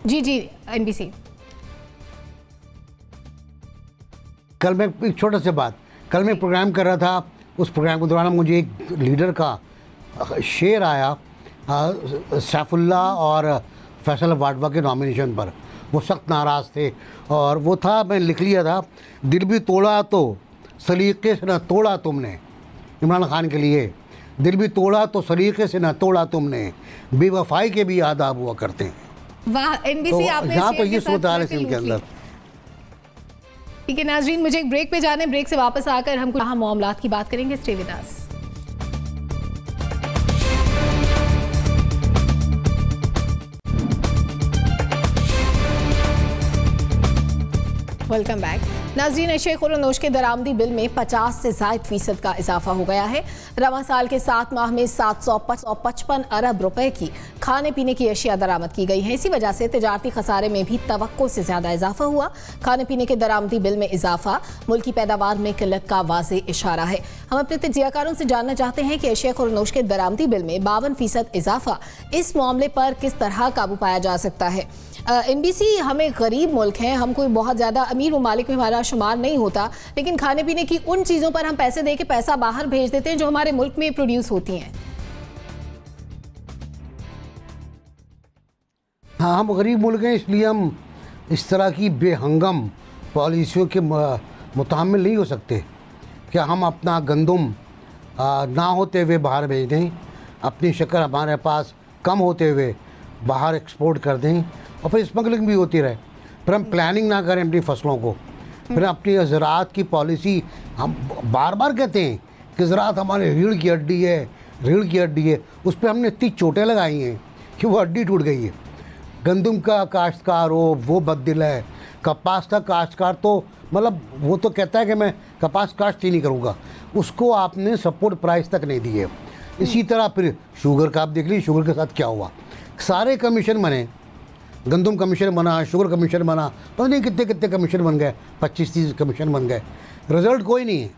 जी एनबीसी कल मैं एक छोटा सा बात, कल मैं प्रोग्राम कर रहा था, उस प्रोग्राम के दौरान मुझे एक लीडर का शेर आया सैफुल्ला और फैसल वाडवा के नॉमिनेशन पर। वो सख्त नाराज़ थे और वो था, मैं लिख लिया था, दिल भी तोड़ा तो सलीके से न तोड़ा तुमने, इमरान खान के लिए, दिल भी तोड़ा तो सलीके से न तोड़ा तुमने, बेवफाई के भी आदाब हुआ करते हैं। वाह एनबीसी, आपने यहाँ तो ये सूरत हाल है इनके अंदर। ठीक है नाज़रीन, मुझे एक ब्रेक पे जाने, ब्रेक से वापस आकर हम कुछ अहम मामलात की बात करेंगे। Stay with us. Welcome back नाज़रीन। शेख और नोश के दरामदी बिल में 50 से ज़ायद फीसद का इजाफा हो गया है। रवां साल के 7 माह में 755 अरब रुपए की खाने पीने की अशिया दरामद की गई हैं। इसी वजह से तिजारती खसारे में भी तवक्को से ज़्यादा इजाफा हुआ। खाने पीने के दरामदी बिल में इजाफा मुल्क की पैदावार में किल्लत का वाज़ेह इशारा है। हम अपने तजियाकारों से जानना चाहते हैं कि शेख और नोश के दरामदी बिल में 52% इजाफा, इस मामले पर किस तरह काबू पाया जा सकता है। एनबीसी, हमें गरीब मुल्क हैं, हम कोई बहुत ज़्यादा अमीर ममालिक में हमारा शुमार नहीं होता, लेकिन खाने पीने की उन चीज़ों पर हम पैसे दे के पैसा बाहर भेज देते हैं जो हमारे मुल्क में प्रोड्यूस होती हैं। हाँ, हम गरीब मुल्क हैं, इसलिए हम इस तरह की बेहंगम पॉलिसियों के मुतामिल नहीं हो सकते। क्या हम अपना गंदम ना होते हुए बाहर भेज दें, अपनी शक्कर हमारे पास कम होते हुए बाहर एक्सपोर्ट कर दें और फिर स्मगलिंग भी होती रहे, फिर हम प्लानिंग ना करें अपनी फसलों को, फिर अपनी ज़राअत की पॉलिसी, हम बार बार कहते हैं कि ज़राअत हमारे रीढ़ की हड्डी है, रीढ़ की हड्डी है, उस पर हमने इतनी चोटें लगाई हैं कि वो हड्डी टूट गई है। गंदम का काश्तकार हो वो बददिल है, कपास का काश्तकार तो मतलब वो तो कहता है कि मैं कपास काश्त ही नहीं करूँगा, उसको आपने सपोर्ट प्राइस तक नहीं दिए। इसी तरह फिर शुगर का आप देख लीजिए, शुगर के साथ क्या हुआ, सारे कमीशन बने, गंदम कमीशन बना, शुगर कमीशन बना, पता नहीं कितने कितने कमीशन बन गए, 25-30 कमीशन बन गए, रिज़ल्ट कोई नहीं है,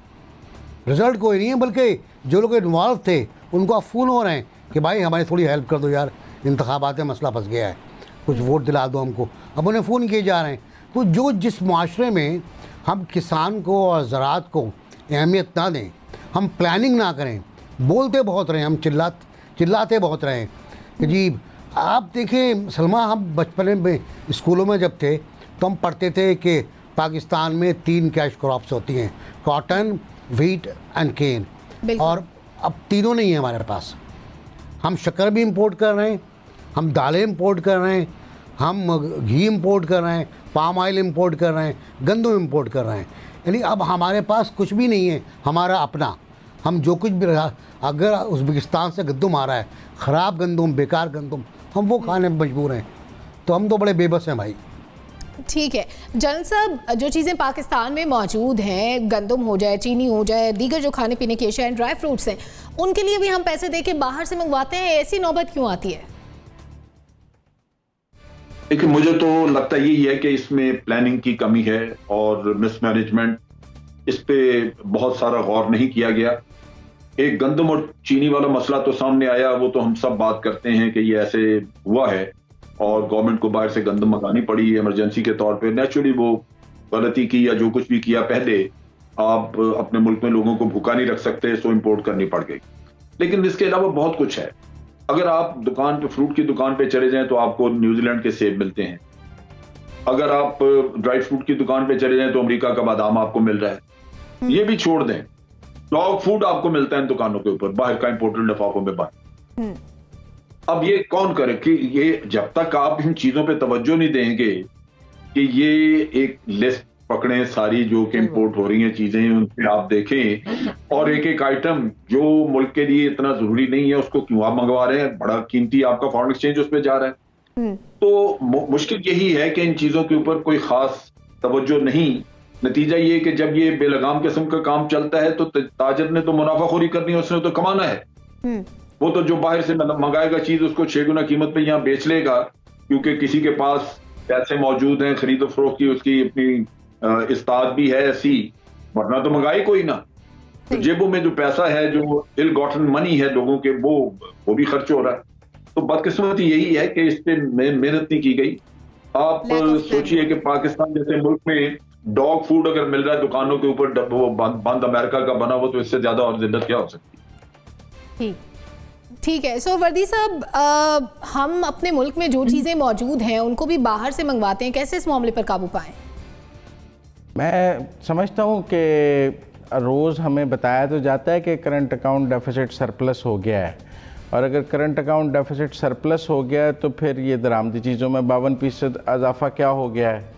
रिज़ल्ट कोई नहीं है। बल्कि जो लोग इन्वॉल्व थे उनको आप फ़ोन हो रहे हैं कि भाई हमारी थोड़ी हेल्प कर दो यार, इंतखाबात में मसला फंस गया है, कुछ वोट दिला दो हमको, अब उन्हें फ़ोन किए जा रहे हैं। तो जो जिस माशरे में हम किसान को और ज़राअत को अहमियत ना दें, हम प्लानिंग ना करें, बोलते बहुत रहे, हम चिल्लाते बहुत रहे कि जी आप देखिए सलमा, हम बचपन में स्कूलों में जब थे तो हम पढ़ते थे कि पाकिस्तान में 3 कैश क्रॉप्स होती हैं, कॉटन, व्हीट एंड केन, और अब तीनों नहीं है हमारे पास। हम शक्कर भी इंपोर्ट कर रहे हैं, हम दालें इंपोर्ट कर रहे हैं, हम घी इंपोर्ट कर रहे हैं, पाम ऑयल इंपोर्ट कर रहे हैं, गंदम इंपोर्ट कर रहे हैं। यानी अब हमारे पास कुछ भी नहीं है हमारा अपना। हम जो कुछ भी रहा, अगर उज़्बेकिस्तान से गंदम आ रहा है, ख़राब गंदम, बेकार गंदम, हम वो खाने में मजबूर हैं। तो हम तो बड़े बेबस हैं भाई। ठीक है जनरल साहब, जो चीज़ें पाकिस्तान में मौजूद हैं, गंदम हो जाए, चीनी हो जाए, दीगर जो खाने पीने की अशिया, ड्राई फ्रूट्स हैं, उनके लिए भी हम पैसे दे के बाहर से मंगवाते हैं। ऐसी नौबत क्यों आती है? देखिए, मुझे तो लगता यही है कि इसमें प्लानिंग की कमी है और मिसमैनेजमेंट, इस पे बहुत सारा गौर नहीं किया गया। एक गंदम और चीनी वाला मसला तो सामने आया, वो तो हम सब बात करते हैं कि ये ऐसे हुआ है और गवर्नमेंट को बाहर से गंदम मंगानी पड़ी इमरजेंसी के तौर पे। नेचुरली वो गलती की या जो कुछ भी किया, पहले आप अपने मुल्क में लोगों को भूखा नहीं रख सकते, सो इंपोर्ट करनी पड़ गई। लेकिन इसके अलावा बहुत कुछ है। अगर आप दुकान पे, फ्रूट की दुकान पे चले जाएं तो आपको न्यूजीलैंड के सेब मिलते हैं। अगर आप ड्राई फ्रूट की दुकान पे चले जाएं तो अमेरिका का बादाम आपको मिल रहा है। ये भी छोड़ दें, डॉग फूड आपको मिलता है इन दुकानों के ऊपर, बाहर का इंपोर्टेड लिफाफों में बंद। अब ये कौन करे कि ये, जब तक आप इन चीजों पे तवज्जो नहीं देंगे कि ये एक लिस्ट पकड़े सारी जो कि इंपोर्ट हो रही हैं चीजें, उन पे आप देखें और एक एक आइटम जो मुल्क के लिए इतना जरूरी नहीं है उसको क्यों आप मंगवा रहे हैं, बड़ा कीमती आपका फॉरेन एक्सचेंज उस पर जा रहा है। तो मुश्किल यही है कि इन चीजों के ऊपर कोई खास तवज्जो नहीं। नतीजा ये कि जब ये बेलगाम किस्म का काम चलता है तो ताजर ने तो मुनाफाखोरी करनी है, उसने तो कमाना है। वो तो जो बाहर से मंगाएगा चीज उसको 6 गुना कीमत पे यहाँ बेच लेगा, क्योंकि किसी के पास पैसे मौजूद हैं, खरीदो फरोख्त की उसकी अपनी इस्ताद भी है ऐसी, वरना तो मंगाए कोई ना। तो जेबों में जो पैसा है, जो इल गॉटन मनी है लोगों के, वो भी खर्च हो रहा है। तो बदकिस्मती यही है कि इस पे मेहनत नहीं की गई। आप सोचिए कि पाकिस्तान जैसे मुल्क में डॉग फूड अगर मिल रहा है दुकानों के ऊपर, वो बंद अमेरिका का बना हुआ, तो इससे ज्यादा और जिल्लत क्या हो सकती है। ठीक है। सो वर्दी साहब, हम अपने मुल्क में जो चीज़ें मौजूद हैं उनको भी बाहर से मंगवाते हैं, कैसे इस मामले पर काबू पाएं? मैं समझता हूँ कि रोज़ हमें बताया तो जाता है कि करंट अकाउंट डेफिसिट सरप्लस हो गया है, और अगर करंट अकाउंट डेफिसिट सरप्लस हो गया है तो फिर ये दरामदी चीज़ों में 52% इजाफा क्या हो गया है,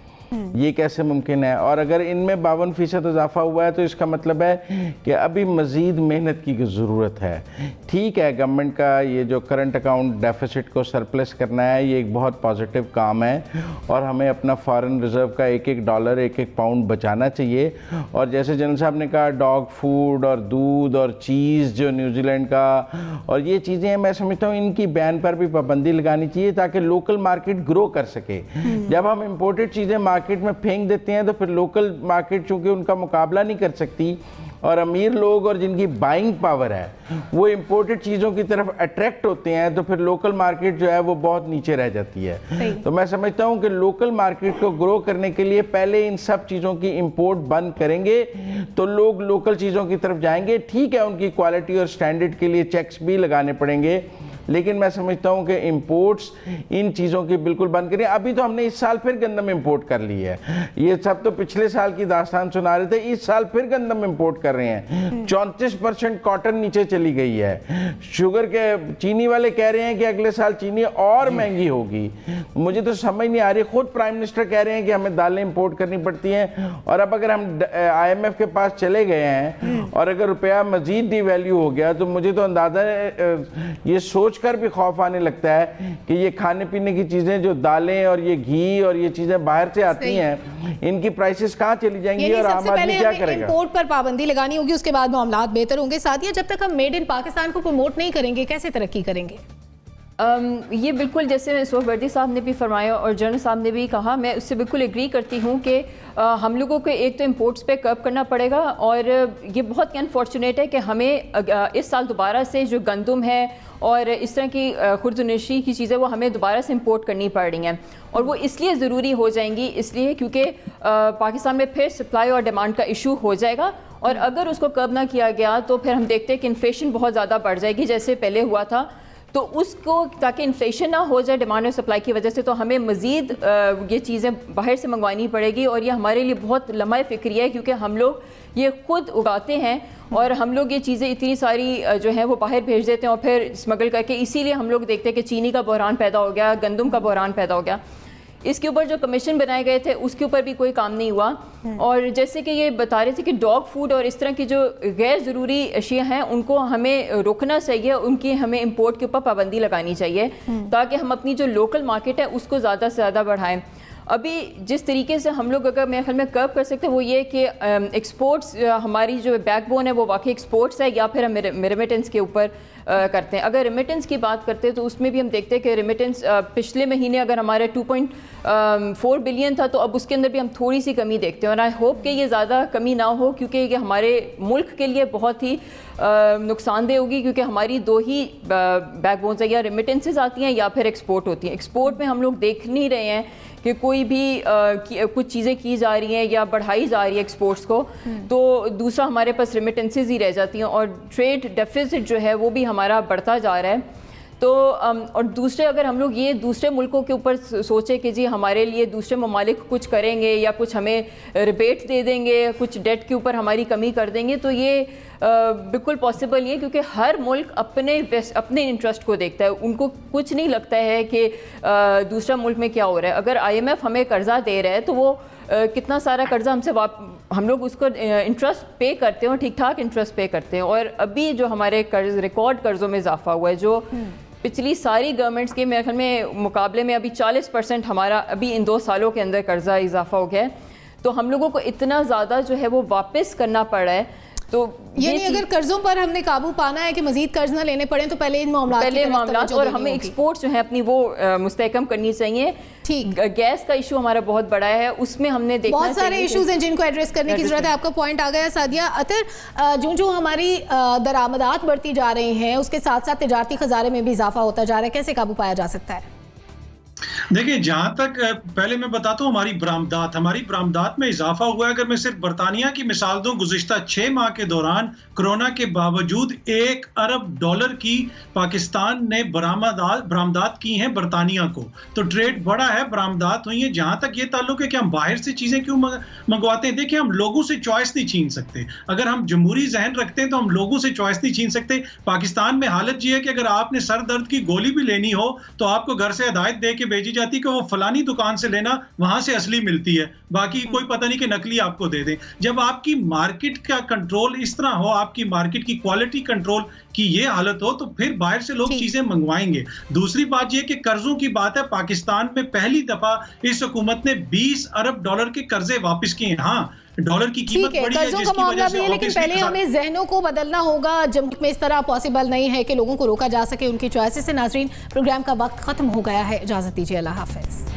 ये कैसे मुमकिन है? और अगर इनमें 52% इजाफा हुआ है तो इसका मतलब है कि अभी मज़ीद मेहनत की ज़रूरत है। ठीक है, गवर्नमेंट का ये जो करंट अकाउंट डेफिसिट को सरप्लस करना है, ये एक बहुत पॉजिटिव काम है और हमें अपना फॉरेन रिज़र्व का एक एक डॉलर, एक एक पाउंड बचाना चाहिए। और जैसे जनरल साहब ने कहा, डॉग फूड और दूध और चीज़ जो न्यूजीलैंड का, और ये चीज़ें मैं समझता हूँ इनकी बैन पर भी पाबंदी लगानी चाहिए ताकि लोकल मार्केट ग्रो कर सके। जब हम इम्पोर्टेड चीज़ें मार्केट में फेंक देते हैं तो फिर लोकल मार्केट चूंकि उनका मुकाबला नहीं कर सकती, और अमीर लोग और जिनकी बाइंग पावर है वो इंपोर्टेड चीज़ों की तरफ अट्रैक्ट होते हैं, तो फिर लोकल मार्केट जो है वो बहुत नीचे रह जाती है। तो मैं समझता हूँ कि लोकल मार्केट को ग्रो करने के लिए पहले इन सब चीज़ों की इंपोर्ट बंद करेंगे तो लोग लोकल चीज़ों की तरफ जाएंगे। ठीक है, उनकी क्वालिटी और स्टैंडर्ड के लिए चेक्स भी लगाने पड़ेंगे, लेकिन मैं समझता हूं कि इंपोर्ट्स इन चीज़ों की बिल्कुल बंद करें। अभी तो हमने इस साल फिर गंदम इंपोर्ट कर ली है, ये सब तो पिछले साल की दास्तान सुना रहे थे, इस साल फिर गंदम इंपोर्ट कर रहे हैं। 34% कॉटन नीचे चली गई है। शुगर के चीनी वाले कह रहे हैं कि अगले साल चीनी और महंगी होगी। मुझे तो समझ नहीं आ रही, खुद प्राइम मिनिस्टर कह रहे हैं कि हमें दालें इंपोर्ट करनी पड़ती हैं, और अब अगर हम IMF के पास चले गए हैं और अगर रुपया मजीद डिवैल्यू हो गया तो मुझे तो अंदाजा ये सोच कर भी खौफ आने लगता है कि ये खाने पीने की चीजें, जो दालें और ये घी और ये चीजें बाहर से आती हैं, इनकी प्राइसेस कहाँ चली जाएंगी और आम आदमी क्या करेगा? इंपोर्ट पर पाबंदी लगानी होगी, उसके बाद मामलात बेहतर होंगे। साथ ही जब तक हम मेड इन पाकिस्तान को प्रमोट नहीं करेंगे, कैसे तरक्की करेंगे? ये बिल्कुल जैसे सोहवर्दी साहब ने भी फरमाया और जनरल साहब ने भी कहा, मैं उससे बिल्कुल एग्री करती हूँ कि हम लोगों को एक तो इंपोर्ट्स पे कर्ब करना पड़ेगा, और ये बहुत ही अनफॉर्चुनेट है कि हमें इस साल दोबारा से जो गंदम है और इस तरह की खुर्दनशी की चीज़ें वो हमें दोबारा से इंपोर्ट करनी पड़ रही हैं, और वो इसलिए ज़रूरी हो जाएंगी इसलिए क्योंकि पाकिस्तान में फिर सप्लाई और डिमांड का इशू हो जाएगा, और अगर उसको कर्ब ना किया गया तो फिर हम देखते हैं कि इन्फ्लेशन बहुत ज़्यादा बढ़ जाएगी जैसे पहले हुआ था। तो उसको, ताकि इन्फ्लेशन ना हो जाए डिमांड और सप्लाई की वजह से, तो हमें मज़ीद ये चीज़ें बाहर से मंगवानी पड़ेगी, और ये हमारे लिए बहुत लम्हा फ़िक्री है क्योंकि हम लोग ये खुद उगाते हैं और हम लोग ये चीज़ें इतनी सारी जो है वो बाहर भेज देते हैं और फिर स्मगल करके, इसीलिए हम लोग देखते हैं कि चीनी का बहरान पैदा हो गया, गंदम का बहरान पैदा हो गया। इसके ऊपर जो कमीशन बनाए गए थे उसके ऊपर भी कोई काम नहीं हुआ। और जैसे कि ये बता रहे थे कि डॉग फूड और इस तरह की जो गैर ज़रूरी अशिया हैं उनको हमें रोकना चाहिए, उनकी हमें इंपोर्ट के ऊपर पाबंदी लगानी चाहिए ताकि हम अपनी जो लोकल मार्केट है उसको ज़्यादा से ज़्यादा बढ़ाएं। अभी जिस तरीके से हम लोग अगर मेरे ख्याल में कर्व कर सकते हैं वो ये कि एक्सपोर्ट्स हमारी जो बैकबोन है वो वाकई एक्सपोर्ट्स है या फिर हम रेमिटेंस के ऊपर करते हैं। अगर रेमिटेंस की बात करते हैं तो उसमें भी हम देखते हैं कि रेमिटेंस पिछले महीने अगर हमारे 2.4 बिलियन था तो अब उसके अंदर भी हम थोड़ी सी कमी देखते हैं और आई होप कि ये ज़्यादा कमी ना हो क्योंकि ये हमारे मुल्क के लिए बहुत ही नुकसानदेह होगी क्योंकि हमारी दो ही बैकबोन्स है, या रेमिटेंसेस आती हैं या फिर एक्सपोर्ट होती हैं। एक्सपोर्ट में हम लोग देख नहीं रहे हैं कि कोई भी कुछ चीज़ें की जा रही हैं या बढ़ाई जा रही है एक्सपोर्ट्स को, तो दूसरा हमारे पास रेमिटेंसेस ही रह जाती हैं और ट्रेड डेफिसिट जो है वो भी हमारा बढ़ता जा रहा है। तो और दूसरे अगर हम लोग ये दूसरे मुल्कों के ऊपर सोचें कि जी हमारे लिए दूसरे ममालिक कुछ करेंगे या कुछ हमें रिबेट दे देंगे, कुछ डेट के ऊपर हमारी कमी कर देंगे, तो ये बिल्कुल पॉसिबल नहीं है क्योंकि हर मुल्क अपने इंटरेस्ट को देखता है। उनको कुछ नहीं लगता है कि दूसरा मुल्क में क्या हो रहा है। अगर IMF हमें कर्जा दे रहा है तो वो कितना सारा कर्जा हमसे हम लोग उसको इंटरेस्ट पे करते हैं और ठीक ठाक इंटरेस्ट पे करते हैं। और अभी जो हमारे रिकॉर्ड कर्ज़ों में इजाफा हुआ है जो पिछली सारी गवर्नमेंट्स के मेरे ख्याल में मुकाबले में अभी 40% हमारा अभी इन 2 सालों के अंदर कर्जा इजाफा हो गया है, तो हम लोगों को इतना ज़्यादा जो है वो वापस करना पड़ा है। तो यानी अगर कर्जों पर हमने काबू पाना है कि मजीद कर्ज ना लेने पड़े तो पहले इन मामलात और हमें एक्सपोर्ट्स जो है अपनी वो मुस्तहकम करनी चाहिए। ठीक, गैस का इशू हमारा बहुत बड़ा है, उसमें हमने देखना बहुत सारे इश्यूज हैं जिनको एड्रेस करने की जरूरत है। आपका पॉइंट आ गया सादिया। अतर जो हमारी दरामदात बढ़ती जा रही हैं उसके साथ साथ तिजारती खजाने में भी इजाफा होता जा रहा है, कैसे काबू पाया जा सकता है? देखिए, जहां तक पहले मैं बताता हूं हमारी बरामदात में इजाफा हुआ है। अगर मैं सिर्फ बरतानिया की मिसाल दूं, गुज़िश्ता 6 माह के दौरान कोरोना के बावजूद $1 अरब की पाकिस्तान ने बरामदात की हैं बरतानिया को, तो ट्रेड बढ़ा है, बरामदात हुई है। जहां तक ये ताल्लुक है कि हम बाहर से चीजें क्यों मंगवाते हैं, देखिए हम लोगों से चॉइस नहीं छीन सकते। अगर हम जमहूरी जहन रखते हैं तो हम लोगों से चॉइस नहीं छीन सकते। पाकिस्तान में हालत ये है कि अगर आपने सर दर्द की गोली भी लेनी हो तो आपको घर से हिदायत दे के भेजी जाती कि वो फलानी दुकान से लेना, वहां से असली मिलती है, बाकी कोई पता नहीं कि नकली आपको दे दे। जब आपकी मार्केट का कंट्रोल इस तरह हो, आपकी मार्केट की क्वालिटी कंट्रोल की ये हालत हो, तो फिर बाहर से लोग चीजें मंगवाएंगे। दूसरी बात ये कि कर्जों की बात है, पाकिस्तान में पहली दफा इस हुकूमत ने $20 अरब के कर्जे वापस किए। हाँ, डॉलर की कीमत बढ़ी है जिसकी वजह से, लेकिन पहले हमें जहनों को बदलना होगा। जब में इस तरह पॉसिबल नहीं है कि लोगों को रोका जा सके उनकी चॉइसेस से। नाजरीन, प्रोग्राम का वक्त खत्म हो गया है, इजाजत दीजिए, अल्लाह हाफिज।